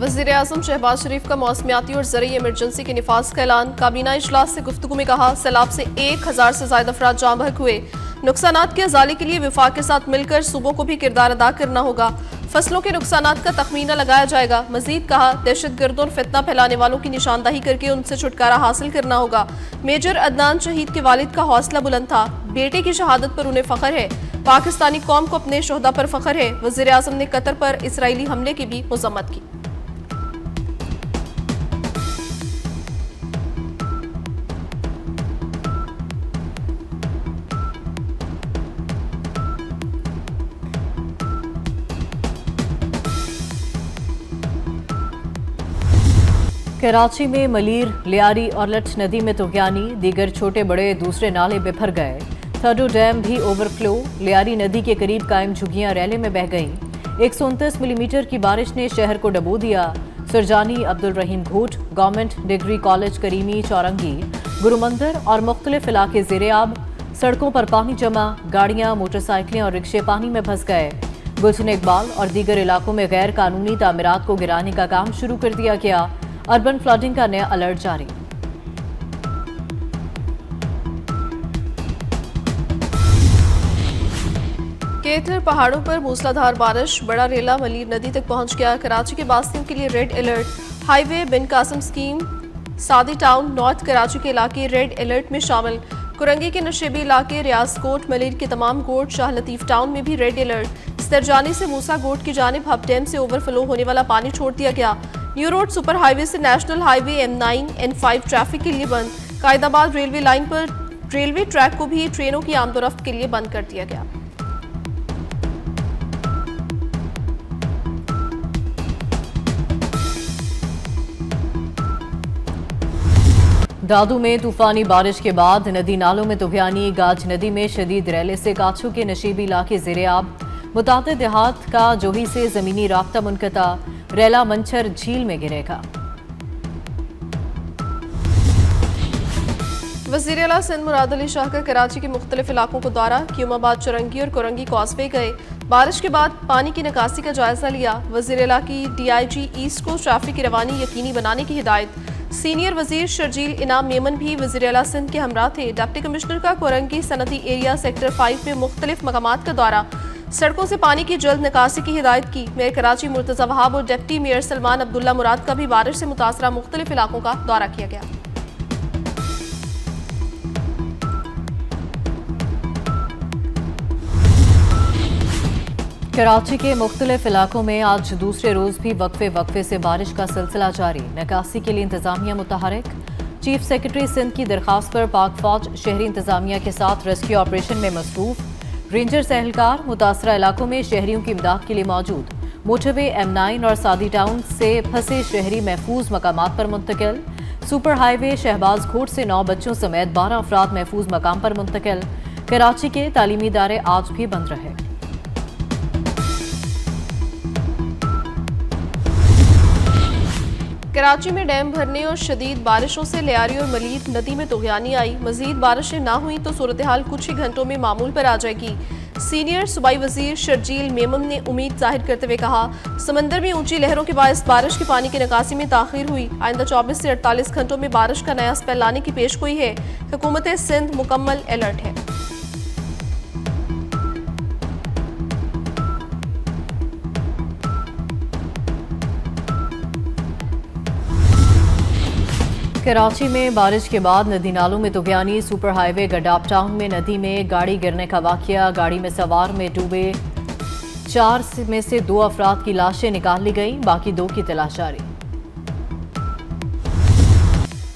वज़ीर-ए-आज़म शहबाज शरीफ का मौसमियाती और ज़रूरी इमरजेंसी के निफाज का ऐलान। काबीना इजलास से गुफ्तगू में कहा, सैलाब से 1000 से ज़ायद अफराद जाँ बहक हुए। नुकसानात के अजाले के लिए विफाक के साथ मिलकर सूबों को भी किरदार अदा करना होगा। फसलों के नुकसानात का तखमीना लगाया जाएगा। मजीद कहा, दहशतगर्दों और फितना फैलाने वालों की निशानदाही करके उनसे छुटकारा हासिल करना होगा। मेजर अदनान शहीद के वालिद का हौसला बुलंद था। बेटे की शहादत पर उन्हें फख्र है। पाकिस्तानी कौम को अपने शोहदा पर फख्र है। वज़ीर-ए-आज़म ने कतर पर इसराइली हमले की भी मज़म्मत की। कराची में मलीर, लियारी और लठ नदी में तुगयानी, दीगर छोटे बड़े दूसरे नाले बिफर गए। थर्डो डैम भी ओवरफ्लो, लियारी नदी के करीब कायम झुग्गियां रैले में बह गईं। 129 मिलीमीटर की बारिश ने शहर को डबो दिया। सुरजानी, अब्दुल रहीम घूट, गवर्नमेंट डिग्री कॉलेज करीमी, चौरंगी, गुरुमंदिर और मुख्तलिफ इलाके ज़ेरे-आब। सड़कों पर पानी जमा, गाड़ियां, मोटरसाइकिलें और रिक्शे पानी में फंस गए। गुलशन इकबाल और दीगर इलाकों में गैर कानूनी तामीरात को गिराने का काम शुरू कर दिया गया। अर्बन फ्लडिंग का नया अलर्ट जारी। केथर पहाड़ों पर मूसलाधार बारिश, बड़ा रेला मलीर नदी तक पहुंच गया। कराची के बासियों के लिए रेड अलर्ट। हाईवे बिन कासिम स्कीम, सादी टाउन, नॉर्थ कराची के इलाके रेड अलर्ट में शामिल। कुरंगी के नशेबी इलाके, रियाज कोट, मलीर के तमाम गोट, शाह लतीफ टाउन में भी रेड अलर्ट। सरजानी से मूसा गोट की जानिब हब डैम से ओवरफ्लो होने वाला पानी छोड़ दिया गया। न्यू रोड सुपर हाईवे से national highway M9, N5 traffic के लिए बंद। कायदाबाद रेलवे लाइन पर रेलवे ट्रैक को भी ट्रेनों की आमदोरफ्त के लिए बंद कर दिया गया। दादू में तूफानी बारिश के बाद नदी नालों में तुगयानी, गाज नदी में शदीद रैले से काछू के नशीबी इलाके ज़ेरे-आब। मुताद देहात का जोही से जमीनी राब्ता मुनक़ता, रैला मंछर झील में गिरेगा। वज़ीर आला सिंध मुराद अली शाह का कराची के मुख्तलिफ इलाकों को दौरा। क्यूमाबाद, चुरंगी और कुरंगी कॉजवे गए। बारिश के बाद पानी की निकासी का जायजा लिया। वज़ीर आला की DIG ईस्ट को ट्रैफिक की रवानी यकीनी बनाने की हिदायत। सीनियर वजीर शर्जील इनाम मेमन भी वज़ीर आला सिंध के हमरा थे। डिप्टी कमिश्नर का कुरंगी सनती एरिया सेक्टर 5 में मुख्तलिफ मकामात का दौरा। सड़कों से पानी की जल्द निकासी की हिदायत की। मेयर कराची मुर्तज़ा वहाब और डिप्टी मेयर सलमान अब्दुल्ला मुराद का भी बारिश से मुतासरा मुख्तलिफ इलाकों का दौरा किया गया। कराची के मुख्तलिफ इलाकों में आज दूसरे रोज भी वक्फे से बारिश का सिलसिला जारी। निकासी के लिए इंतजामिया मुतहरिक। चीफ सेक्रेटरी सिंध की दरखास्त पर पाक फौज शहरी इंतजामिया के साथ रेस्क्यू ऑपरेशन में मसरूफ। रेंजर्स एहलकार मुतासरा इलाकों में शहरियों की इमदाद के लिए मौजूद। मोटरवे M9 और सादी टाउन से फंसे शहरी महफूज मकामात पर मुंतकिल। सुपर हाईवे शहबाज घोट से 9 बच्चों समेत 12 अफराद महफूज मकाम पर मुंतकिल। कराची के तालीमी इदारे आज भी बंद रहे। कराची में डैम भरने और शदीद बारिशों से लियारी और मलीर नदी में तुगयानी आई। मजीद बारिशें ना हुई तो सूरत हाल कुछ ही घंटों में मामूल पर आ जाएगी। सीनियर सूबाई वजीर शर्जील मेमन ने उम्मीद जाहिर करते हुए कहा, समंदर में ऊंची लहरों के बायस बारिश के पानी की निकासी में ताखीर हुई। आइंदा 24 से 48 घंटों में बारिश का नया स्पेल लाने की पेशगोई है। हुकूमत सिंध मुकम्मल अलर्ट है। कराची में बारिश के बाद नदी नालों में तुगयानी। सुपर हाईवे गडाप टाउन में नदी में गाड़ी गिरने का वाकया। गाड़ी में सवार में डूबे 4 में से 2 अफराद की लाशें निकाल ली गई, बाकी 2 की तलाश जारी।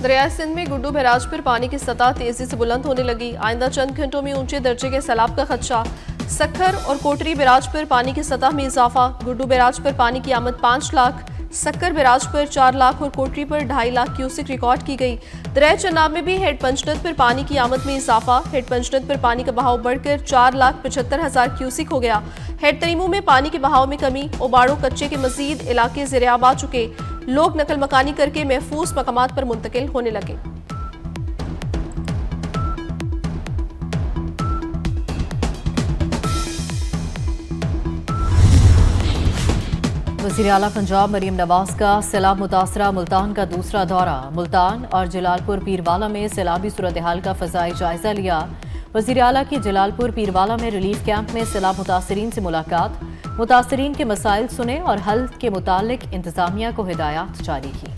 दरिया सिंध में गुड्डू बैराज पर पानी की सतह तेजी से बुलंद होने लगी। आइंदा चंद घंटों में ऊंचे दर्जे के सैलाब का खदशा। सक्खर और कोटरी बैराज पर पानी की सतह में इजाफा। गुड्डू बैराज पर पानी की आमद 5 लाख, सक्कर बैराज पर 4 लाख और कोटरी पर 2.5 लाख क्यूसिक रिकॉर्ड की गई। दरिया चनाब में भी हेड पंचनद पर पानी की आमद में इजाफा। हेड पंचनद पर पानी का बहाव बढ़कर 4,75,000 क्यूसिक हो गया। हेड तरीमू में पानी के बहाव में कमी। ओबाड़ो कच्चे के मजीद इलाके ज़ेरे-आब आ चुके। लोग नकल मकानी करके महफूज मकामात पर मुंतकिल होने लगे। वज़ीर आला पंजाब मरीम नवाज का सैलाब मुतासरा मुल्तान का दूसरा दौरा। मुल्तान और जलालपुर पीरवाला में सैलाबी सूरत हाल का फ़ज़ाई जायजा लिया। वज़ीर आला की जलालपुर पीरवाला में रिलीफ कैंप में सैलाब मुतासरीन से मुलाकात, मुतासरीन के मसाइल सुने और हल के मुतालिक इंतजामिया को हिदायत जारी की।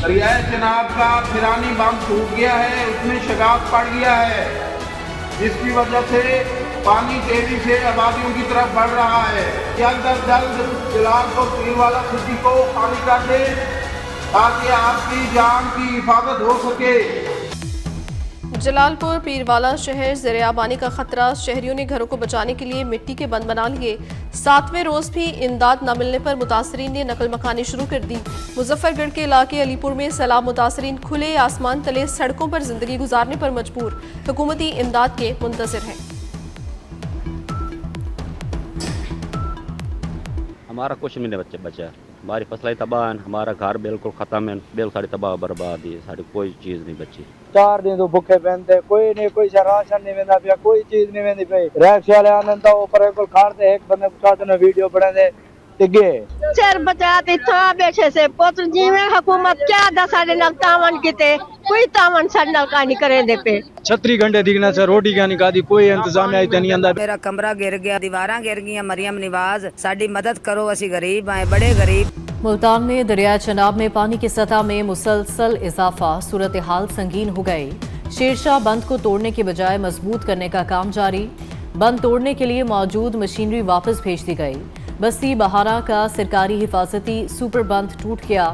दरियाए चनाब का फिरानी बांध टूट गया है, उसमें शगाफ पड़ गया है, जिसकी वजह से पानी तेजी से आबादियों की तरफ बढ़ रहा है। जल्द अज जल्द जलालपुर पीरवाला सिटी को खाली कर दे ताकि आपकी जान की हिफाजत हो सके। जलालपुर पीरवाला शहर ज़ेर-ए-आबानी का खतरा, शहरियों ने घरों को बचाने के लिए मिट्टी के बंद बना लिए। 7वें रोज भी इमदाद न मिलने पर मुतासरीन ने नकल मकानी शुरू कर दी। मुजफ्फरगढ़ के इलाके अलीपुर में सैलाब मुतासरीन खुले आसमान तले सड़कों पर जिंदगी गुजारने पर मजबूर, हुकूमती इमदाद के मुंतज़िर हैं। हमारा कुछ भी नहीं बचा, हमारी फसलें तबाह हैं, हमारा घर बिल्कुल खत्म है, बिल्कुल सारी तबाह बर्बाद है, सारी कोई चीज़ नहीं बची। 4 दिन तो भुखे पहनते, कोई नहीं, कोई राशन नहीं वेंदा पिया, कोई चीज नहीं वेंदी पई। रैक्स वाले आनंद तो ऊपर कोल खाड़ते, एक बंदे साथ ने वीडियो बनाते तिगे सिर बचाते था बैठे से पुत्र जीवे हुकूमत क्या दस साढ़े नल तावन किते, कोई तावन साढ़े नल का नहीं करे दे पे 36 घंटे दिखना से रोटी क्या नहीं खादी, कोई इंतजाम नहीं आंदा। मेरा कमरा गिर गया, दीवारां गिर गई। मरियम निवाज साडी मदद करो, असी गरीब हैं, बड़े गरीब। मुल्तान में दरियाए चनाब में पानी की सतह में मुसलसल इजाफा, सूरत हाल संगीन हो गई। शेरशाह बंद को तोड़ने के बजाय मजबूत करने का काम जारी। बंद तोड़ने के लिए मौजूद मशीनरी वापस भेज दी गई। बस्ती बहारा का सरकारी हिफाजती सुपर बंद टूट गया।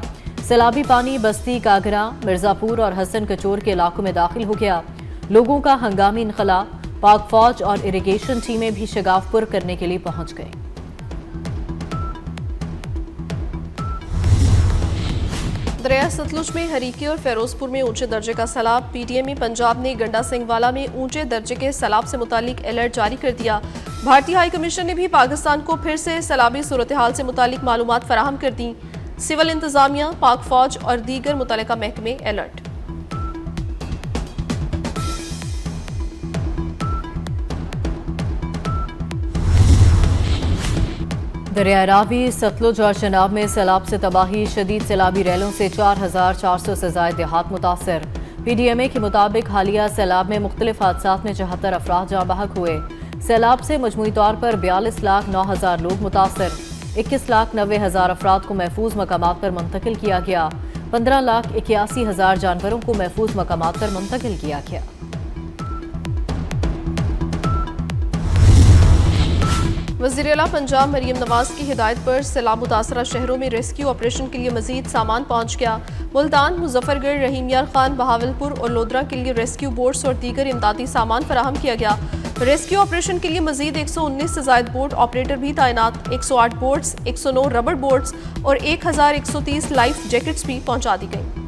सैलाबी पानी बस्ती कागरा, मिर्जापुर और हसन कचोर के इलाकों में दाखिल हो गया। लोगों का हंगामी इनखला, पाक फौज और इरिगेशन टीमें भी शगाफपुर करने के लिए पहुंच गई। दरिया सतलुज में हरीकी और फिरोजपुर में ऊंचे दर्जे का सैलाब। पीटीएमी पंजाब ने गंडा सिंहवाला में ऊंचे दर्जे के सैलाब से मुतालिक अलर्ट जारी कर दिया। भारतीय हाई कमीशन ने भी पाकिस्तान को फिर से सैलाबी सूरत हाल से मुतालिक मालूमात फराहम कर दी। सिविल इंतजामिया, पाक फौज और दीगर मुतल्लिका महकमे अलर्ट। दरिया रावी, सतलुज और चनाब में सैलाब से तबाही, शदीद सैलाबी रैलों से 4400 से ज्यादा देहात मुतासर। पीडीएमए के मुताबिक हालिया सैलाब में मुख्तलिफ हादसात में 74 अफराद जाँ बहक हुए। सैलाब से मजमूई तौर पर 42,09,000 लोग मुतासर। 21,90,000 अफराद को महफूज मकामात पर मुंतकिल किया गया। 15,81,000 जानवरों को महफूज मकामात पर मुंतकिल किया गया। वज़ीर आला पंजाब मरीम नवाज की हिदायत पर सैलाब मुतासरा शहरों में रेस्क्यू ऑपरेशन के लिए मजीद सामान पहुंच गया। मुल्तान, मुजफ्फरगढ़, रहीम यार खान, बहावलपुर और लोधरा के लिए रेस्क्यू बोट्स और दीगर इमदादी सामान फराहम किया गया। रेस्क्यू ऑपरेशन के लिए मजीद 119 से ज्यादा बोट ऑपरेटर भी तैनात। 108 बोट्स, 109 रबर बोट्स और 1130 लाइफ जैकेट्स भी पहुंचा दी गई।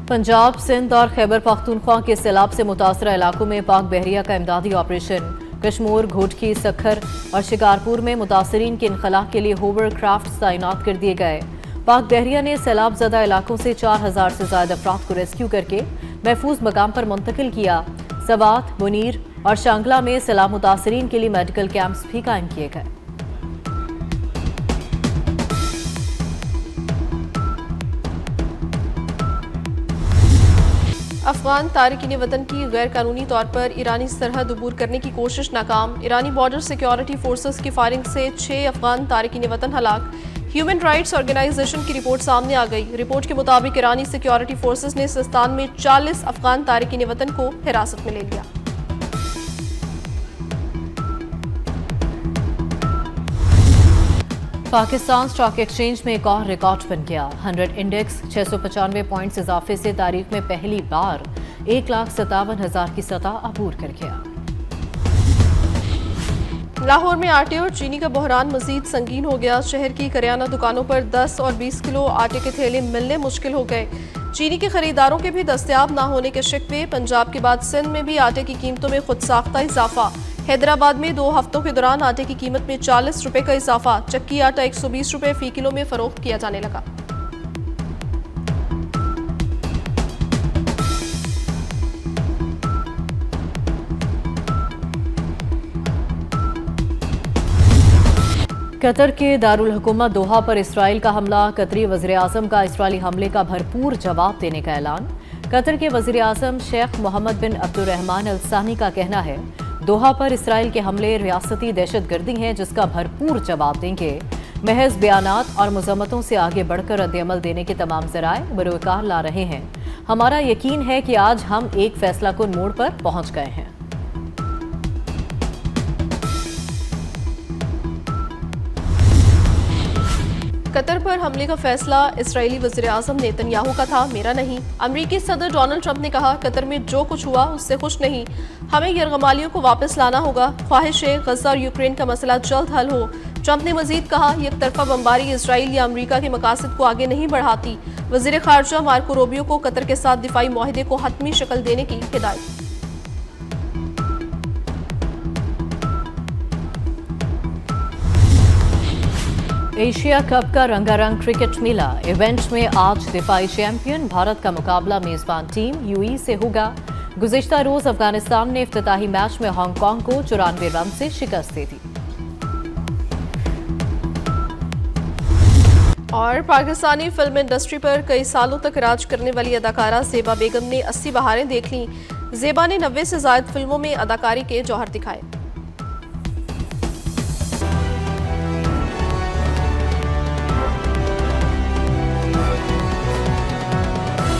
पंजाब, सिंध और खैबर पख्तूनख्वा के सैलाब से मुतासरा इलाकों में पाक बहरिया का इमदादी ऑपरेशन। कश्मीर, घोटकी, सखर और शिकारपुर में मुतासरीन के इनखला के लिए होवर क्राफ्ट तैनात कर दिए गए। पाक बहरिया ने सैलाब ज़दा इलाकों से 4000 से ज्यादा अफराद को रेस्क्यू करके महफूज मकाम पर मुंतकिल किया। सवात, मुनीर और शांगला में सैलाब मुतासरीन के लिए मेडिकल कैंप्स भी कायम किए गए। अफगान तारिकीन वतन की गैर कानूनी तौर पर ईरानी सरहद अबूर करने की कोशिश नाकाम। ईरानी बॉर्डर सिक्योरिटी फोर्सेस की फायरिंग से 6 अफगान तारिकीन वतन हलाक। ह्यूमन राइट्स ऑर्गेनाइजेशन की रिपोर्ट सामने आ गई। रिपोर्ट के मुताबिक ईरानी सिक्योरिटी फोर्सेस ने सिस्तान में 40 अफगान तारिकीन वतन को हिरासत में ले लिया। पाकिस्तान स्टॉक एक्सचेंज में एक और रिकॉर्ड बन गया। 100 इंडेक्स 695 पॉइंट्स इजाफे से तारीख में पहली बार 1,57,000 की सतह अबूर कर गया। लाहौर में आटे और चीनी का बहरान मजीद संगीन हो गया। शहर की करियाना दुकानों पर 10 और 20 किलो आटे के थैले मिलने मुश्किल हो गए। चीनी के खरीदारों के भी दस्तयाब ना होने के शिकवे। पंजाब के बाद सिंध में भी आटे की कीमतों में खुद साख्ता इजाफा। हैदराबाद में 2 हफ्तों के दौरान आटे की कीमत में 40 रुपए का इजाफा। चक्की आटा 120 रुपए फी किलो में फरोख्त किया जाने लगा। कतर के दारुल हुकूमत दोहा पर इसराइल का हमला, कतरी वज़ीर आज़म का इसराइली हमले का भरपूर जवाब देने का ऐलान। कतर के वज़ीर आज़म शेख मोहम्मद बिन अब्दुर्रहमान अल सानी का कहना है, दोहा पर इसराइल के हमले रियासती दहशतगर्दी हैं जिसका भरपूर जवाब देंगे। महज बयानात और मज़म्मतों से आगे बढ़कर रद्द-ए-अमल देने के तमाम ज़राए बरोकार ला रहे हैं। हमारा यकीन है कि आज हम एक फैसलाकुन मोड़ पर पहुंच गए हैं। कतर पर हमले का फैसला इसराइली वज़ीर आज़म नेतन्याहू का था, मेरा नहीं। अमरीकी सदर डोनाल्ड ट्रंप ने कहा, कतर में जो कुछ हुआ उससे खुश नहीं, हमें यरगमालियों को वापस लाना होगा। ख्वाहिश है गजा और यूक्रेन का मसला जल्द हल हो। ट्रंप ने मजीद कहा, एक तरफा बमबारी इसराइल या अमरीका के मकासद को आगे नहीं बढ़ाती। वज़ीर खारजा मार्को रूबियो को कतर के साथ दिफाई मुआहदे को हतमी शक्ल देने की हिदायत। एशिया कप का रंगारंग क्रिकेट मेला इवेंट में आज दिफाई चैंपियन भारत का मुकाबला मेजबान टीम यूएई से होगा। गुज़िश्ता रोज अफगानिस्तान ने इफ्तिताही मैच में हांगकांग को 94 रन से शिकस्त दे दी। और पाकिस्तानी फिल्म इंडस्ट्री पर कई सालों तक राज करने वाली अदाकारा ज़ेबा बेगम ने 80 बहारें देख लीं। ज़ेबा ने 90 से ज़ायद फिल्मों में अदाकारी के जौहर दिखाए।